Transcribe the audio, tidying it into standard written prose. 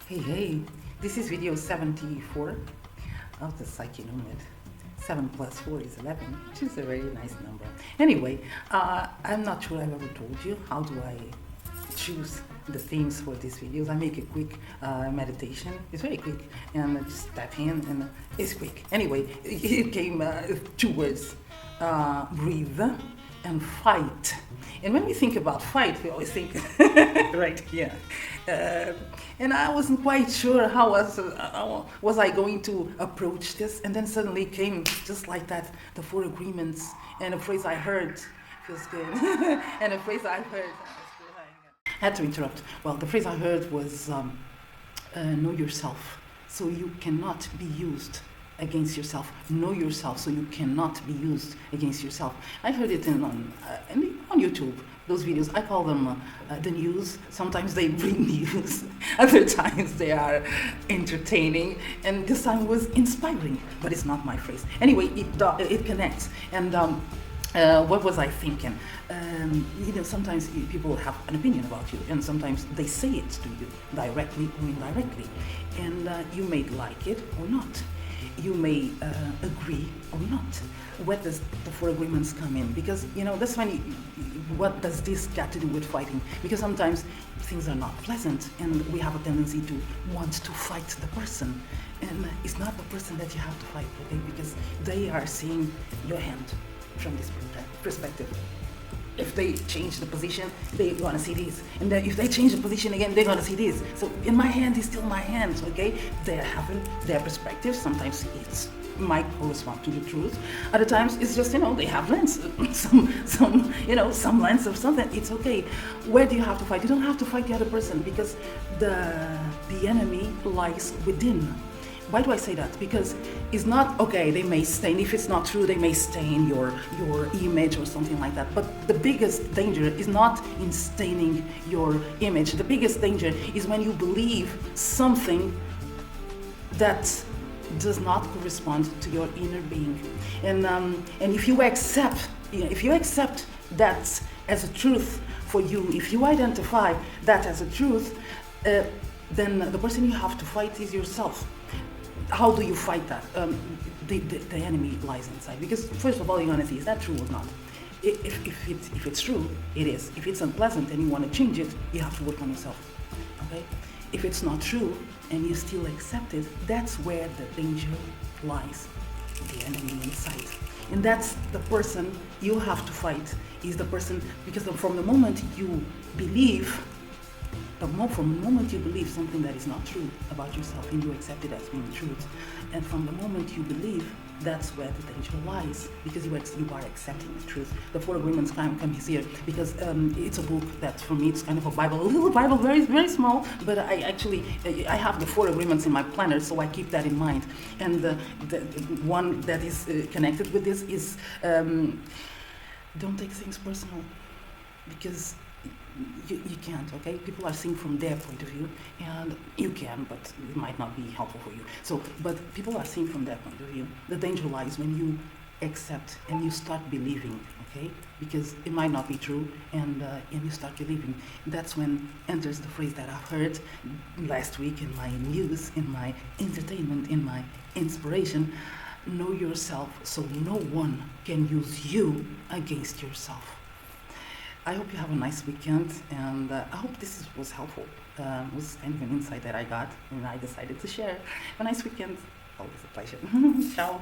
Hey, this is video 74 of the Psyche Nomad. 7 plus 4 is 11, which is a very nice number. Anyway, I'm not sure I've ever told you how do I choose the themes for these videos. I make a quick meditation. It's very quick, and I just tap in, and it's quick. Anyway, it came two words: breathe and fight. And when we think about fight, we always think, right, yeah. And I wasn't quite sure how was I going to approach this. And then suddenly came, just like that, the 4 agreements. And a phrase I heard, feels good. And a phrase I heard, I had to interrupt. Well, the phrase I heard was, know yourself, so you cannot be used against yourself. Know yourself, so you cannot be used against yourself. I heard it on YouTube, those videos. I call them the news. Sometimes they bring news, other times they are entertaining, and this time was inspiring, but it's not my phrase. Anyway, it connects. And what was I thinking? Sometimes people have an opinion about you, and sometimes they say it to you directly or indirectly, and you may like it or not. You may agree or not. Where does the 4 agreements come in? Because, that's when what does this got to do with fighting? Because sometimes things are not pleasant, and we have a tendency to want to fight the person. And it's not the person that you have to fight, okay? Because they are seeing your hand from this perspective. If they change the position, they're gonna see this. And then if they change the position again, they're gonna see this. So in my hand is still my hand, okay? They're having their perspective. Sometimes it might correspond to the truth. Other times it's just, they have lens. some lens of something. It's okay. Where do you have to fight? You don't have to fight the other person, because the enemy lies within. Why do I say that? Because it's not, okay, they may stain, if it's not true, they may stain your image or something like that. But the biggest danger is not in staining your image. The biggest danger is when you believe something that does not correspond to your inner being. And if you accept that as a truth for you, if you identify that as a truth, then the person you have to fight is yourself. How do you fight that? The enemy lies inside. Because first of all, you're gonna see, is that true or not? If it's true, it is. If it's unpleasant and you want to change it, you have to work on yourself. Okay? If it's not true and you still accept it, that's where the danger lies. The enemy inside. And that's the person you have to fight. Is the person, because from the moment you believe. From the moment you believe something that is not true about yourself, and you accept it as being truth, and from the moment you believe, that's where the danger lies, because you are accepting the truth. The 4 agreements come here because it's a book that for me it's kind of a Bible, a little Bible, very very small. But I have the 4 agreements in my planner, so I keep that in mind. And the one that is connected with this is don't take things personal, because you can't, okay? People are seeing from their point of view, and you can, but it might not be helpful for you. But people are seeing from their point of view. The danger lies when you accept and you start believing, okay? Because it might not be true, and you start believing. That's when enters the phrase that I've heard last week in my news, in my entertainment, in my inspiration: know yourself, so no one can use you against yourself. I hope you have a nice weekend, and I hope this was helpful. It was kind of an insight that I got, and I decided to share. Have a nice weekend. Always a pleasure. Ciao.